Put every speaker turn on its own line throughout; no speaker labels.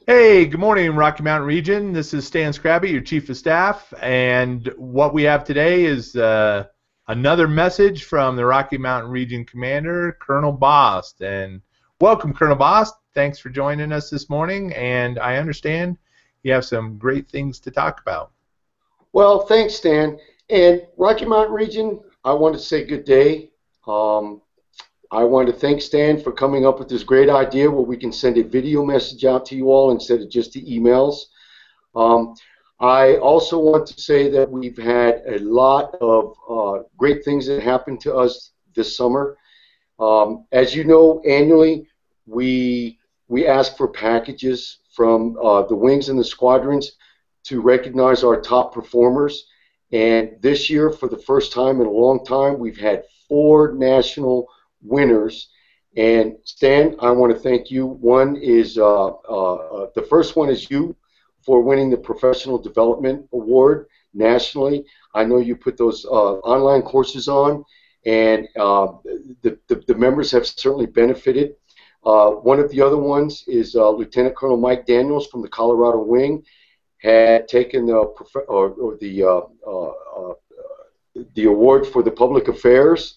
Hey, good morning, Rocky Mountain Region. This is Stan Scrappy, your Chief of Staff, and what we have today is another message from the Rocky Mountain Region Commander, Colonel Bost. And welcome, Colonel Bost. Thanks for joining us this morning, and I understand you have some great things to talk about.
Well, thanks, Stan. And Rocky Mountain Region, I want to say good day. I want to thank Stan for coming up with this great idea where we can send a video message out to you all instead of just the emails. I also want to say that we've had a lot of great things that happened to us this summer. As you know, annually we ask for packages from the wings and the squadrons to recognize our top performers. And this year, for the first time in a long time, we've had 4 national winners. And Stan, I want to thank you. One is the first one is you for winning the Professional Development Award nationally. I know you put those online courses on, and the members have certainly benefited. One of the other ones is Lieutenant Colonel Mike Daniels from the Colorado Wing had taken the award for the public affairs.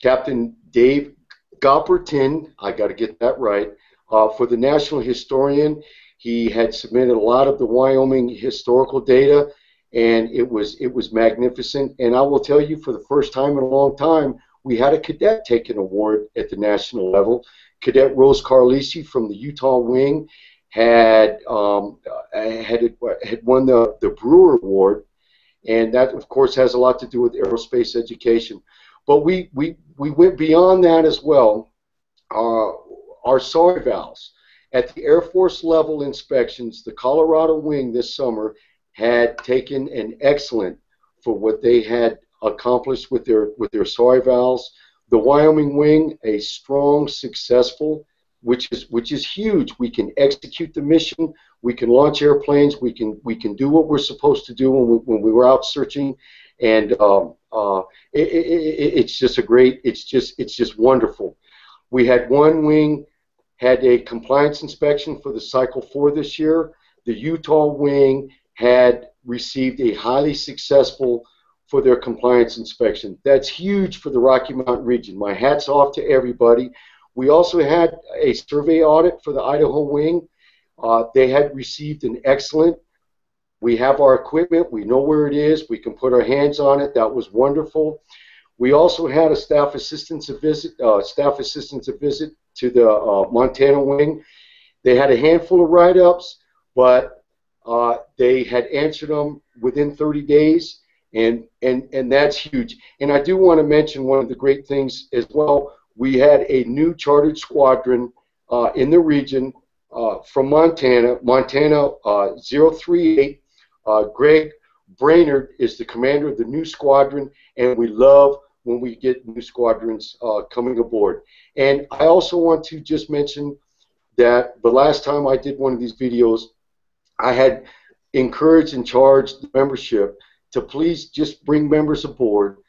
Captain Dave Gopperton, I got to get that right, for the National Historian. He had submitted a lot of the Wyoming historical data, and it was magnificent. And I will tell you, for the first time in a long time, we had a cadet take an award at the national level. Cadet Rose Carlisi from the Utah Wing had won the Brewer Award, and that, of course, has a lot to do with aerospace education. But we went beyond that as well. Our SOI valves. At the Air Force level inspections, the Colorado Wing this summer had taken an excellent for what they had accomplished with their SOI valves. The Wyoming Wing, a strong, successful, which is huge. We can execute the mission. We can launch airplanes. We can do what we're supposed to do when we were out searching, and it's just it's just wonderful. We had one wing had a compliance inspection for the Cycle 4 this year. The Utah Wing had received a highly successful for their compliance inspection. That's huge for the Rocky Mountain region. My hat's off to everybody. We also had a survey audit for the Idaho Wing. They had received an excellent. We have our equipment. We know where it is. We can put our hands on it. That was wonderful. We also had a staff assistance visit to the Montana Wing. They had a handful of write-ups, but they had answered them within 30 days, and that's huge. And I do want to mention one of the great things as well. We had a new chartered squadron in the region from Montana 038. Greg Brainerd is the commander of the new squadron, and we love when we get new squadrons coming aboard. And I also want to just mention that the last time I did one of these videos, I had encouraged and charged the membership to please just bring members aboard,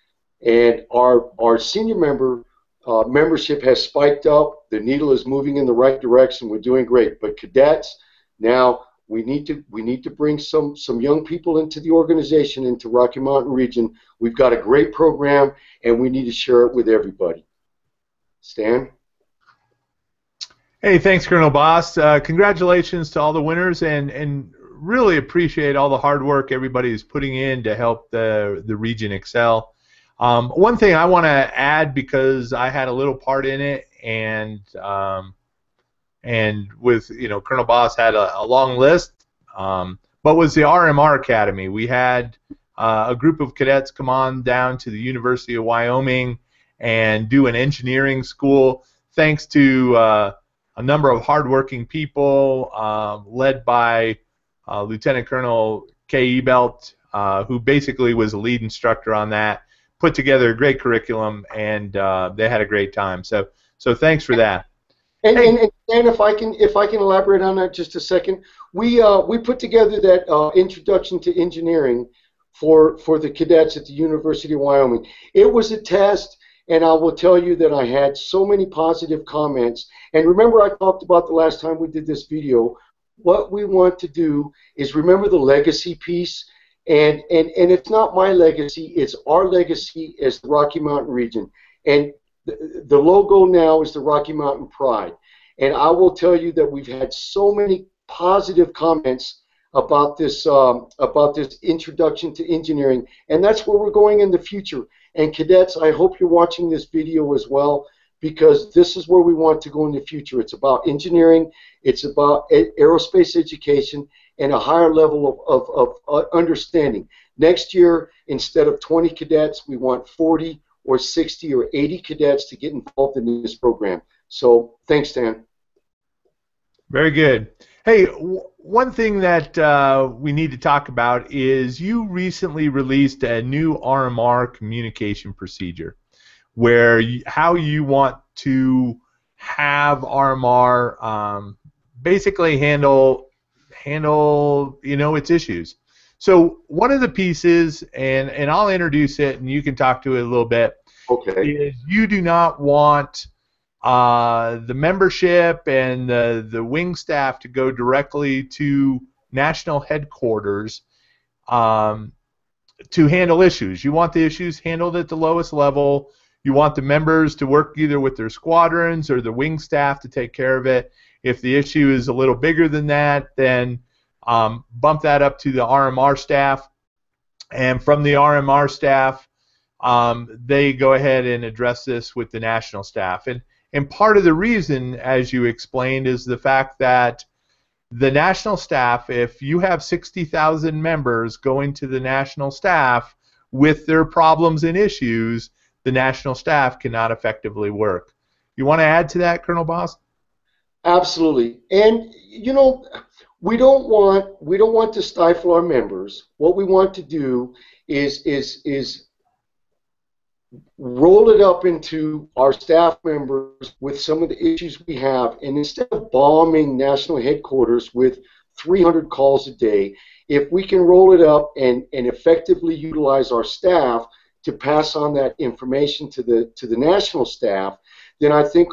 and our senior membership has spiked up. The needle is moving in the right direction. We're doing great. But cadets, now we need to bring some young people into the organization, into Rocky Mountain region. We've got a great program, and we need to share it with everybody. Stan?
Hey, thanks, Colonel Bost. Congratulations to all the winners, and really appreciate all the hard work everybody is putting in to help the region excel. One thing I want to add, because I had a little part in it, and with, Colonel Bost had a long list, but was the RMR Academy. We had a group of cadets come on down to the University of Wyoming and do an engineering school, thanks to a number of hardworking people led by Lieutenant Colonel K. Ebelt, who basically was the lead instructor on that. Put together a great curriculum, and they had a great time. So thanks for that.
And if I can elaborate on that just a second, we put together that introduction to engineering for the cadets at the University of Wyoming. It was a test, and I will tell you that I had so many positive comments. And remember, I talked about the last time we did this video, what we want to do is remember the legacy piece, and it's not my legacy, it's our legacy as the Rocky Mountain region. And the logo now is the Rocky Mountain Pride. And I will tell you that we've had so many positive comments about this introduction to engineering, and that's where we're going in the future. And cadets, I hope you're watching this video as well, because this is where we want to go in the future. It's about engineering, it's about aerospace education, and a higher level of understanding. Next year, instead of 20 cadets, we want 40 or 60 or 80 cadets to get involved in this program. So thanks, Dan.
Very good. Hey, one thing that we need to talk about is you recently released a new RMR communication procedure, where how you want to have RMR basically handle its issues. So one of the pieces, and I'll introduce it, and you can talk to it a little bit.
Okay.
Is you do not want the membership and the wing staff to go directly to national headquarters to handle issues. You want the issues handled at the lowest level. You want the members to work either with their squadrons or the wing staff to take care of it. If the issue is a little bigger than that, then bump that up to the RMR staff. And from the RMR staff, they go ahead and address this with the national staff. And part of the reason, as you explained, is the fact that the national staff, if you have 60,000 members going to the national staff with their problems and issues, the national staff cannot effectively work. You want to add to that, Colonel Bost?
Absolutely. And you know, we don't want to stifle our members. What we want to do is roll it up into our staff members with some of the issues we have, and instead of bombing national headquarters with 300 calls a day, if we can roll it up and effectively utilize our staff to pass on that information to the national staff, then I think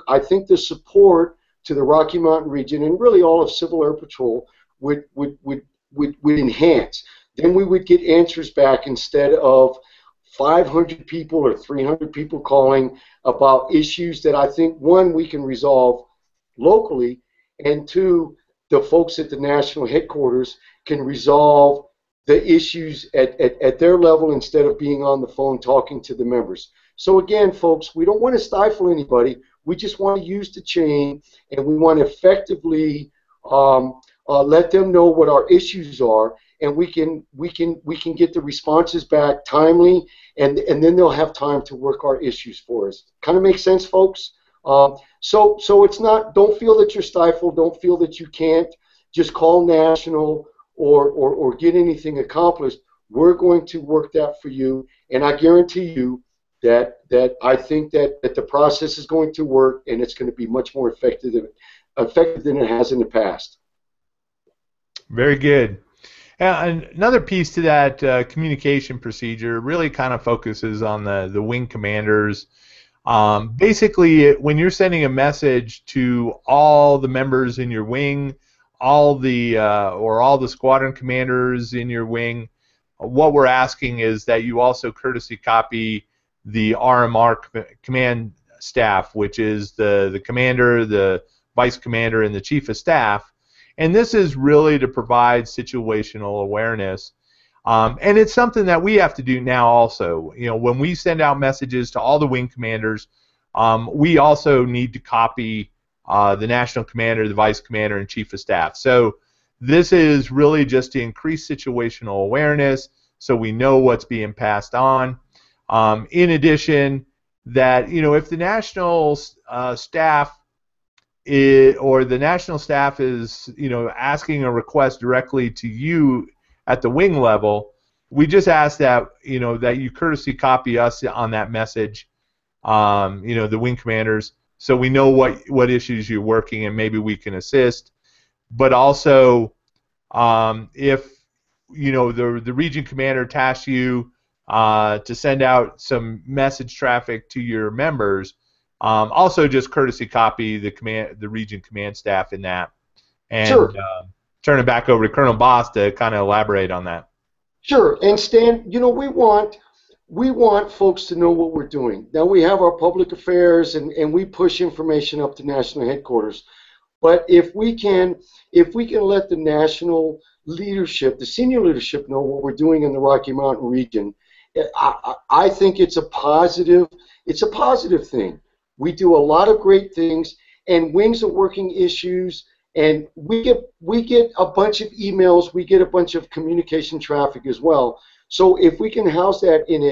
the support to the Rocky Mountain region and really all of Civil Air Patrol would enhance. Then we would get answers back instead of 500 people or 300 people calling about issues that I think, one, we can resolve locally, and two, the folks at the national headquarters can resolve the issues at their level instead of being on the phone talking to the members. So again, folks, we don't want to stifle anybody. We just want to use the chain, and we want to effectively let them know what our issues are, and we can get the responses back timely, and then they'll have time to work our issues for us. Kind of makes sense, folks? So it's not, don't feel that you're stifled, don't feel that you can't just call national or get anything accomplished. We're going to work that for you, and I guarantee you that I think that the process is going to work, and it's going to be much more effective than it has in the past.
Very good. And another piece to that communication procedure really kind of focuses on the wing commanders. Basically, when you're sending a message to all the members in your wing, all the squadron commanders in your wing, what we're asking is that you also courtesy copy the RMR command staff, which is the commander, the vice commander, and the chief of staff. And this is really to provide situational awareness. And it's something that we have to do now also. You know, when we send out messages to all the wing commanders, we also need to copy the national commander, the vice commander, and chief of staff. So this is really just to increase situational awareness so we know what's being passed on. In addition, that, you know, if the national staff or the national staff is, you know, asking a request directly to you at the wing level, we just ask that, you know, that you courtesy copy us on that message, you know, the wing commanders, so we know what issues you're working and maybe we can assist. But also, if, you know, the region commander tasks you to send out some message traffic to your members, also just courtesy copy the region command staff in that. And,
sure.
turn it back over to Colonel Bost to kind of elaborate on that.
Sure. And Stan, you know, we want folks to know what we're doing. Now we have our public affairs and we push information up to national headquarters. But if we can let the national leadership, the senior leadership, know what we're doing in the Rocky Mountain region, I think it's a positive thing. We do a lot of great things, and wings are working issues, and we get a bunch of emails, we get a bunch of communication traffic as well. So if we can house that in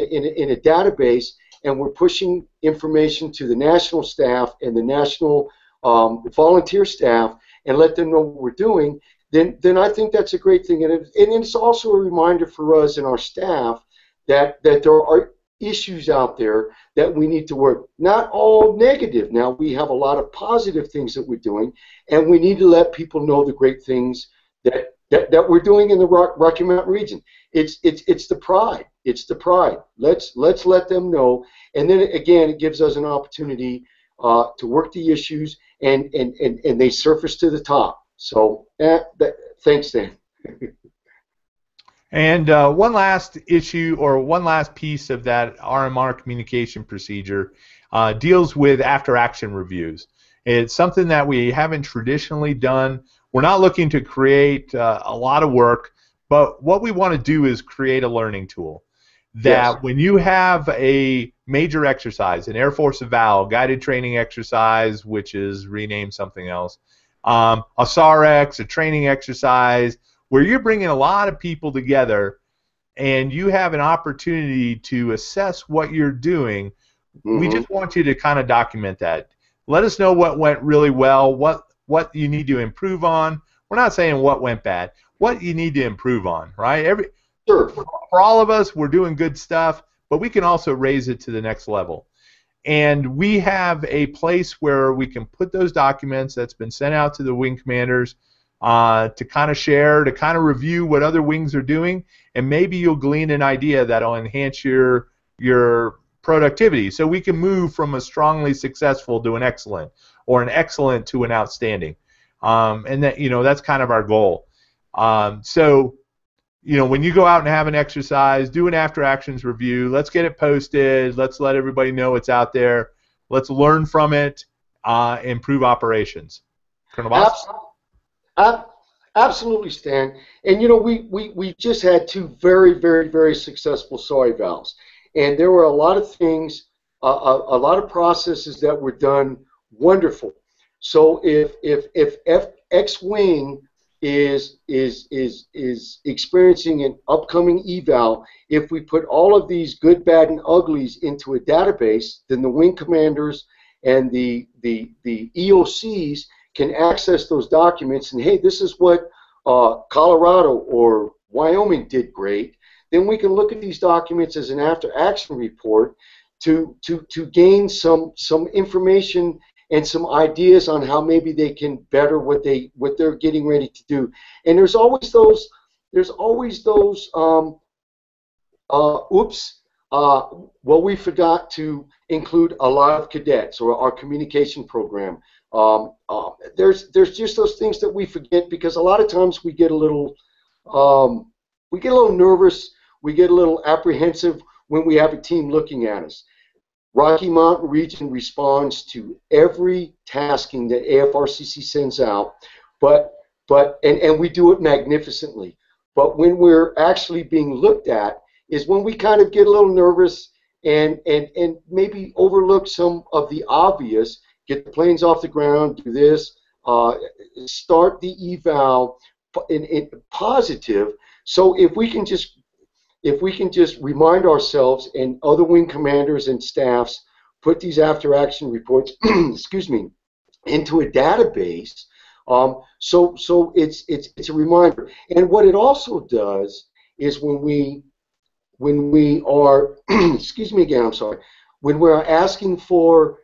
a database, and we're pushing information to the national staff and the national volunteer staff, and let them know what we're doing, then I think that's a great thing. And it's also a reminder for us and our staff that there are issues out there that we need to work. Not all negative. Now we have a lot of positive things that we're doing, and we need to let people know the great things that we're doing in the Rocky Mountain region. It's the pride. It's the pride. Let's let them know, and then again, it gives us an opportunity to work the issues, and they surface to the top. So thanks, Dan.
And one last issue, or one last piece of that RMR communication procedure deals with after-action reviews. It's something that we haven't traditionally done. We're not looking to create a lot of work, but what we want to do is create a learning tool that, yes, when you have a major exercise, an Air Force eval, guided training exercise, which is renamed something else, a SAREX, a training exercise, where you're bringing a lot of people together and you have an opportunity to assess what you're doing, we just want you to kind of document that. Let us know what went really well, what you need to improve on. We're not saying what went bad, what you need to improve on, right?
Sure.
For all of us, we're doing good stuff, but we can also raise it to the next level. And we have a place where we can put those documents that's been sent out to the wing commanders to kind of share, to kind of review what other wings are doing, and maybe you'll glean an idea that'll enhance your productivity. So we can move from a strongly successful to an excellent, or an excellent to an outstanding, and that, you know, that's kind of our goal. So, you know, when you go out and have an exercise, do an after actions review. Let's get it posted. Let's let everybody know it's out there. Let's learn from it. Improve operations. Colonel Bost?
Absolutely, Stan. And you know, we just had two very, very, very successful SAR evals, and there were a lot of things, a lot of processes that were done wonderful. So if X wing is experiencing an upcoming eval, if we put all of these good, bad, and uglies into a database, then the wing commanders and the EOCs can access those documents, and hey, this is what Colorado or Wyoming did great. Then we can look at these documents as an after-action report to gain some information and some ideas on how maybe they can better what they're getting ready to do. And there's always those well, we forgot to include a lot of cadets, or our communication program. There's just those things that we forget, because a lot of times we get a little nervous, we get a little apprehensive when we have a team looking at us. Rocky Mountain region responds to every tasking that AFRCC sends out, and we do it magnificently. But when we're actually being looked at is when we kind of get a little nervous and maybe overlook some of the obvious. Get the planes off the ground, do this, start the eval in positive. So if we can just remind ourselves, and other wing commanders and staffs put these after-action reports, excuse me, into a database, so it's a reminder. And what it also does is when we are, excuse me again, I'm sorry, when we're asking for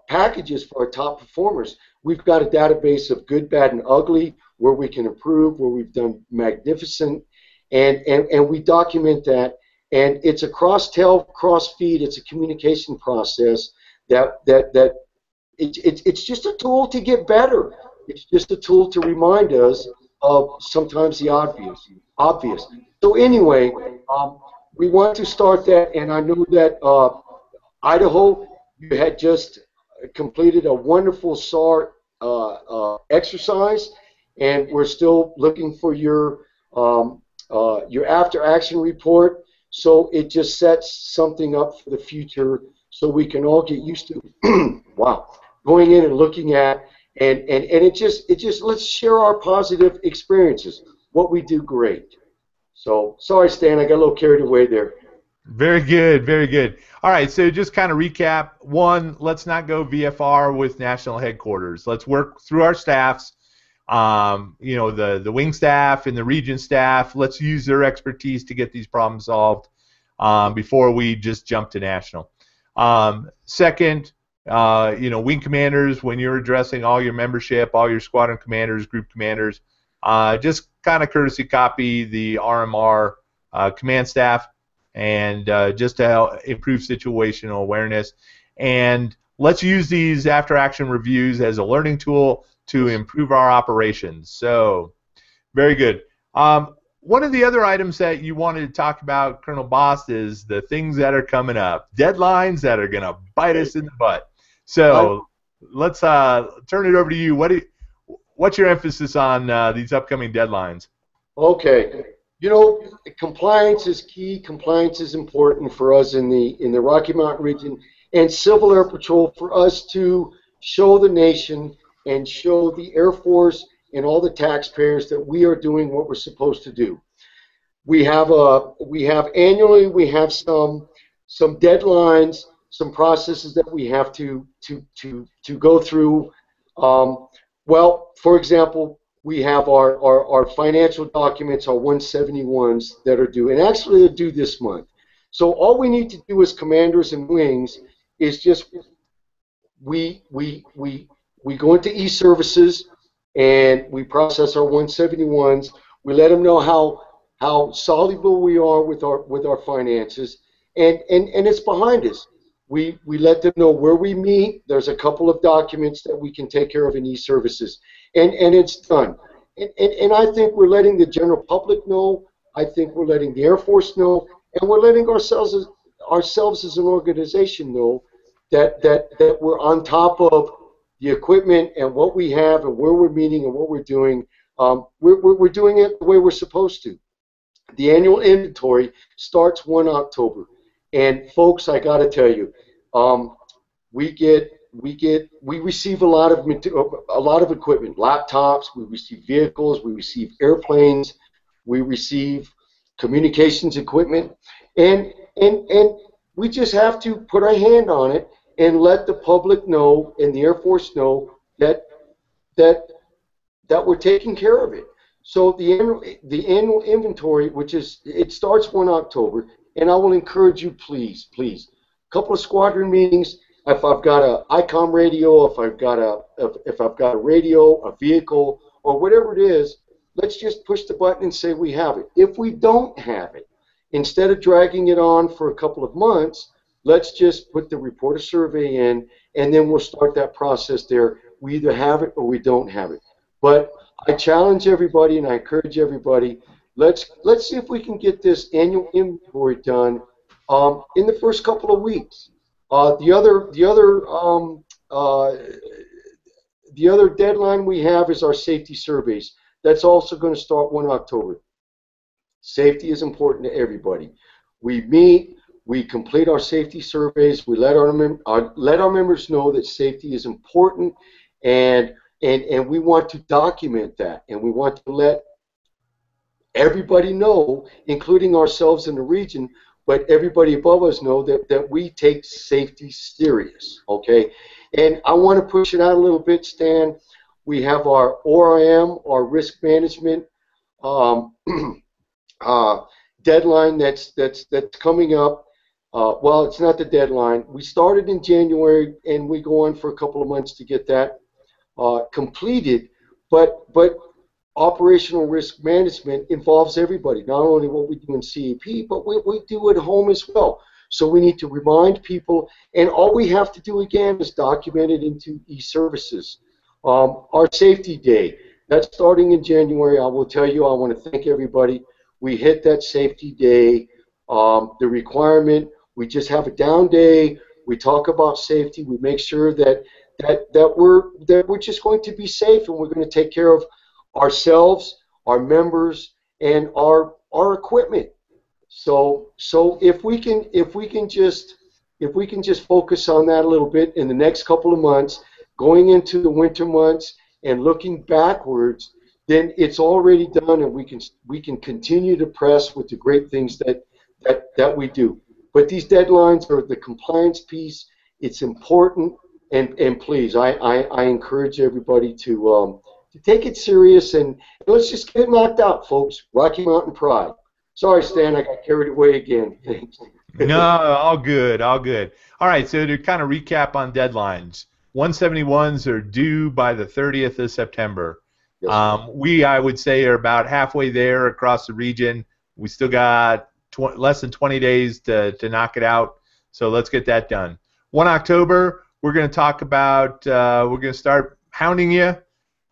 packages for our top performers, we've got a database of good, bad, and ugly, where we can improve, where we've done magnificent, and we document that. And it's a cross-tail, cross-feed. It's a communication process it's just a tool to get better. It's just a tool to remind us of sometimes the obvious. Obvious. So anyway, we want to start that, and I know that Idaho, you had just completed a wonderful SAR exercise, and we're still looking for your after action report. So it just sets something up for the future, so we can all get used to wow, going in and looking at and it just let's share our positive experiences, what we do great. So sorry, Stan, I got a little carried away there.
Very good, very good. All right, so just kind of recap. One, let's not go VFR with national headquarters. Let's work through our staffs. You know, the wing staff and the region staff. Let's use their expertise to get these problems solved before we just jump to national. Second, you know, wing commanders, when you're addressing all your membership, all your squadron commanders, group commanders, just kind of courtesy copy the RMR command staff, and just to help improve situational awareness. And let's use these after-action reviews as a learning tool to improve our operations. So, very good. One of the other items that you wanted to talk about, Colonel Bost, is the things that are coming up, deadlines that are going to bite us in the butt. So let's turn it over to you. What's your emphasis on these upcoming deadlines?
Okay. You know, compliance is key. Compliance is important for us in the Rocky Mountain region and Civil Air Patrol, for us to show the nation and show the Air Force and all the taxpayers that we are doing what we're supposed to do. We have annually some deadlines, some processes that we have to go through. Well, for example, we have our financial documents, our 171s that are due, and actually they're due this month. So all we need to do as commanders and wings is just we go into e-services and we process our 171s. We let them know how soluble we are with our finances, and it's behind us. We let them know where we meet. There's a couple of documents that we can take care of in e-services, and it's done. And I think we're letting the general public know. I think we're letting the Air Force know, and we're letting ourselves as an organization know that we're on top of the equipment and what we have and where we're meeting and what we're doing. We're doing it the way we're supposed to. The annual inventory starts 1 October, and folks, I got to tell you, we receive a lot of equipment, laptops. We receive vehicles. We receive airplanes. We receive communications equipment, and we just have to put our hand on it and let the public know and the Air Force know that we're taking care of it. So the annual inventory, it starts 1 October, and I will encourage you, please, a couple of squadron meetings. If I've got a ICOM radio, if I've got a radio, a vehicle, or whatever it is, let's just push the button and say we have it. If we don't have it, instead of dragging it on for a couple of months, let's just put the report of survey in, and then we'll start that process there. We either have it or we don't have it. But I challenge everybody and I encourage everybody, let's see if we can get this annual inventory done in the first couple of weeks. The other deadline we have is our safety surveys. That's also going to start 1 October. Safety is important to everybody. We meet, we complete our safety surveys, we let our members know that safety is important, and we want to document that, and we want to let everybody know, including ourselves in the region, but everybody above us know that we take safety serious, okay? And I want to push it out a little bit, Stan. We have our ORM, our risk management deadline that's coming up. Well, it's not the deadline. We started in January, and we go on for a couple of months to get that completed, but operational risk management involves everybody, not only what we do in CAP, but we do at home as well. So we need to remind people, and all we have to do again is document it into e-services. Our safety day, That's starting in January. I will tell you, I want to thank everybody. We hit that safety day. The requirement, we just have a down day. We talk about safety. We make sure that we're just going to be safe, and we're going to take care of ourselves, our members, and our equipment. So if we can just focus on that a little bit in the next couple of months, going into the winter months and looking backwards, then it's already done, and we can continue to press with the great things that we do. But these deadlines are the compliance piece. It's important, and please, I encourage everybody to take it serious, and let's just get it knocked out, folks. Rocky Mountain Pride. Sorry, Stan, I got carried away again. Thanks.
No, all good, all good. All right, so to kind of recap on deadlines, 171s are due by the 30th of September.
Yes,
I would say, are about halfway there across the region. We still got less than 20 days to knock it out, so let's get that done. 1 October, we're going to talk about, we're going to start hounding you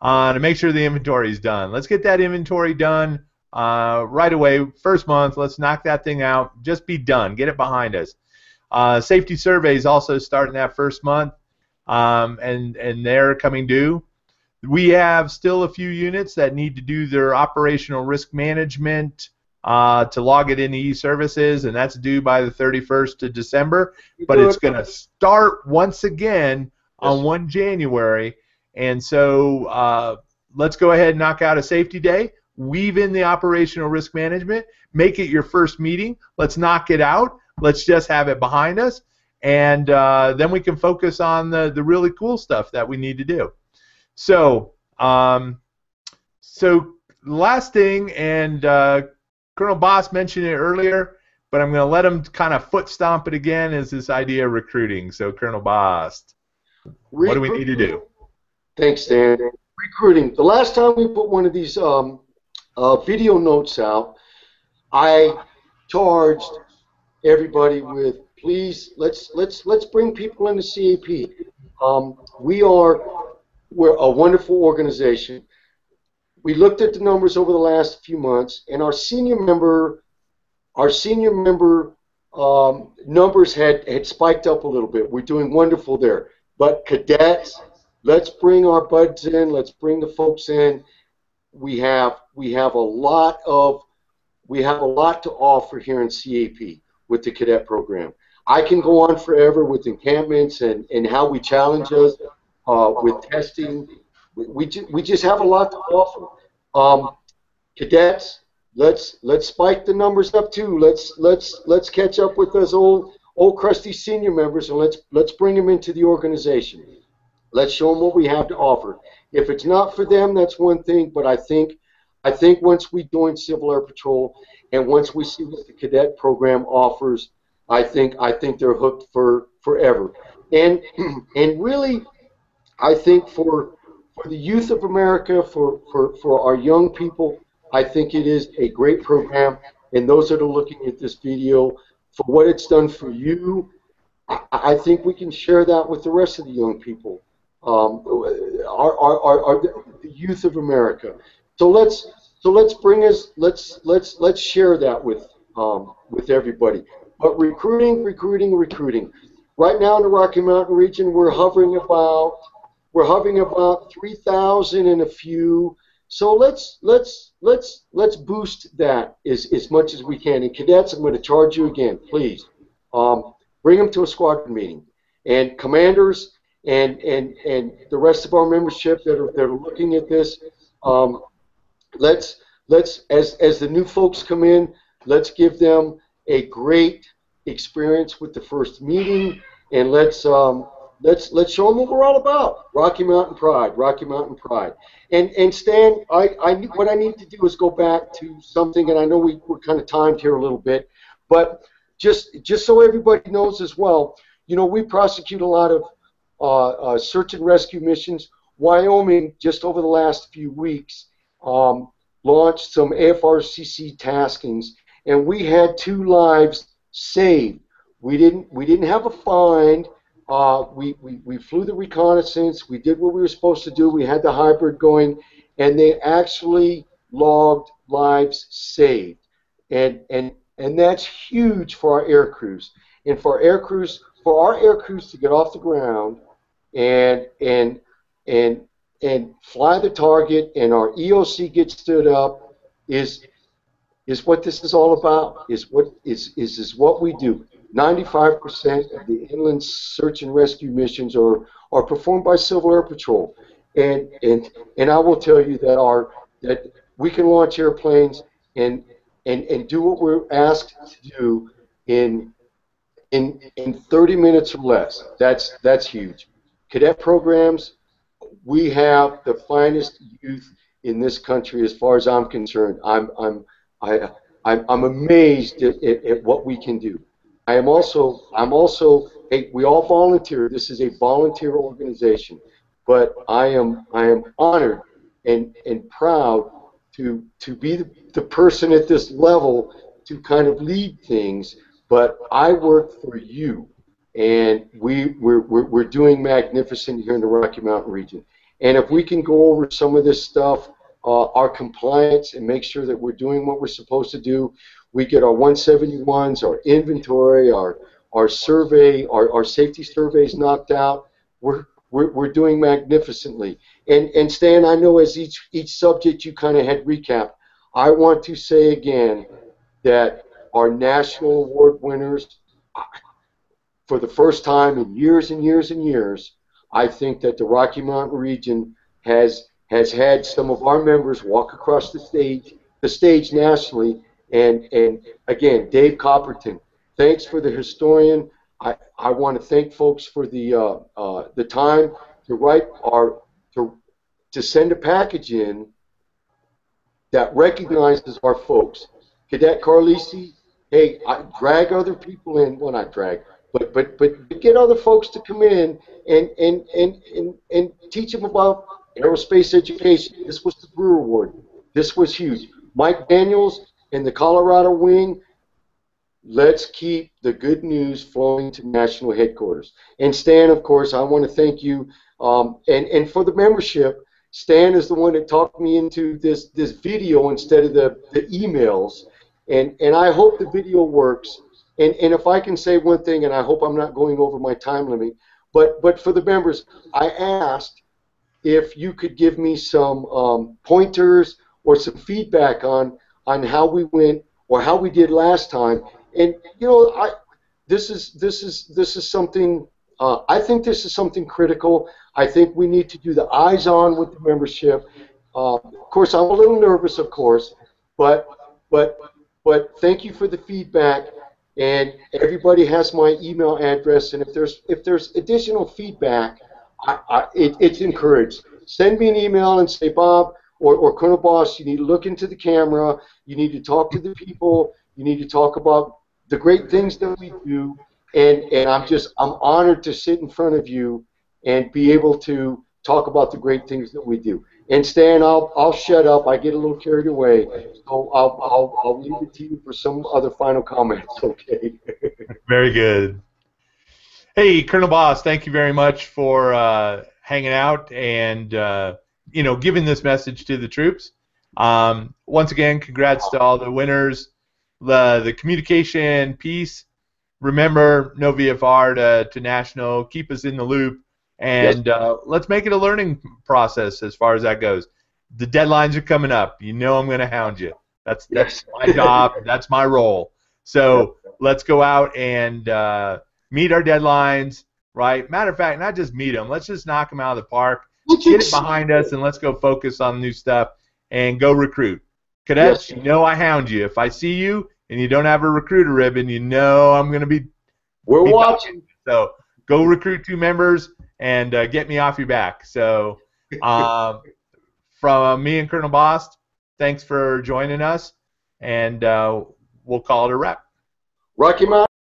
to make sure the inventory is done. Let's get that inventory done right away. First month, let's knock that thing out. Just be done. Get it behind us. Safety surveys also start in that first month, and they're coming due. We have still a few units that need to do their operational risk management to log it into e-services, and that's due by the 31st of December. But it's going to start once again on 1 January. And so let's go ahead and knock out a safety day. Weave in the operational risk management. Make it your first meeting. Let's knock it out. Let's just have it behind us. And then we can focus on the really cool stuff that we need to do. So, last thing, and Colonel Bost mentioned it earlier, but I'm going to let him kind of foot stomp it again, is this idea of recruiting. So, Colonel Bost, what do we need to do?
Thanks, Dan. Recruiting. The last time we put one of these video notes out, I charged everybody with, please, let's bring people into CAP. We're a wonderful organization. We looked at the numbers over the last few months, and our senior member numbers had spiked up a little bit. We're doing wonderful there. But cadets, let's bring our buds in. Let's bring the folks in. We have a lot to offer here in CAP with the cadet program. I can go on forever with encampments and how we challenge us with testing. We just have a lot to offer. Cadets, let's spike the numbers up too. Let's catch up with those old crusty senior members, and let's bring them into the organization. Let's show them what we have to offer. If it's not for them, that's one thing. But I think once we join Civil Air Patrol and once we see what the cadet program offers, I think they're hooked for forever. And really, I think for the youth of America, for our young people, I think it is a great program. And those that are looking at this video, for what it's done for you, I think we can share that with the rest of the young people, the youth of America. So let's share that with everybody. But recruiting. Right now in the Rocky Mountain region, we're hovering about 3,000 and a few. So let's boost that as much as we can. And cadets, I'm going to charge you again, please. Bring them to a squadron meeting. And commanders and the rest of our membership that are looking at this, let's as the new folks come in, let's give them a great experience with the first meeting, and let's show them what we're all about. Rocky Mountain Pride. And Stan, what I need to do is go back to something, and I know we're kind of timed here a little bit, but just so everybody knows as well, we prosecute a lot of search and rescue missions. Wyoming, just over the last few weeks, launched some AFRCC taskings, and we had 2 lives saved. We didn't have a find. We flew the reconnaissance. We did what we were supposed to do. We had the hybrid going, and they actually logged lives saved. And that's huge for our air crews. And for our air crews to get off the ground and and and and fly the target, and our EOC get stood up, is what this is all about. Is what we do. 95% of the inland search and rescue missions are performed by Civil Air Patrol, and I will tell you that we can launch airplanes and do what we're asked to do in 30 minutes or less. That's huge. Cadet programs, we have the finest youth in this country as far as I'm concerned. I, I'm amazed at what we can do. I'm also hey, we all volunteer. This is a volunteer organization, but I am honored and proud to be the person at this level to kind of lead things. But I work for you, and we're doing magnificent here in the Rocky Mountain region. And if we can go over some of this stuff, our compliance, and make sure that we're doing what we're supposed to do, we get our 171s, our inventory, our survey, our safety surveys knocked out. We're doing magnificently. And Stan, I know as each subject you kind of had recapped, I want to say again that our national award winners, for the first time in years and years and years, I think that the Rocky Mountain region has had some of our members walk across the stage nationally. And again, Dave Copperton, thanks for the historian. I want to thank folks for the time to write to send a package in that recognizes our folks. Cadet Carlisi, hey, drag other people in. Well, not drag, but get other folks to come in and teach them about aerospace education. This was the Brewer Award. This was huge. Mike Daniels and the Colorado Wing, let's keep the good news flowing to national headquarters. And Stan, of course, I want to thank you. And for the membership, Stan is the one that talked me into this video instead of the emails. And I hope the video works. And if I can say one thing, and I hope I'm not going over my time limit, but for the members, I asked if you could give me some pointers or some feedback on how we went or how we did last time. And you know, this is something. I think this is something critical. I think we need to do the eyes on with the membership. Of course, I'm a little nervous, of course, but thank you for the feedback. And everybody has my email address. And if there's additional feedback, it's encouraged. Send me an email and say, Bob or Colonel Bost, you need to look into the camera. You need to talk to the people. You need to talk about the great things that we do. And I'm honored to sit in front of you and be able to talk about the great things that we do. And Stan, I'll shut up. I get a little carried away, so I'll leave it to you for some other final comments. Okay.
Very good. Hey, Colonel Bost, thank you very much for hanging out and giving this message to the troops. Once again, congrats to all the winners. The communication piece. Remember, no VFR to national. Keep us in the loop. And let's make it a learning process as far as that goes. The deadlines are coming up. You know I'm going to hound you. That's my job. That's my role. So let's go out and meet our deadlines, right? Matter of fact, not just meet them. Let's just knock them out of the park. Get it behind us, and let's go focus on new stuff and go recruit. Cadets, you know I hound you. If I see you and you don't have a recruiter ribbon, you know I'm going to be
watching.
So go recruit 2 members and get me off your back. So from me and Colonel Bost, thanks for joining us, and we'll call it a wrap.
Rocky Mountain.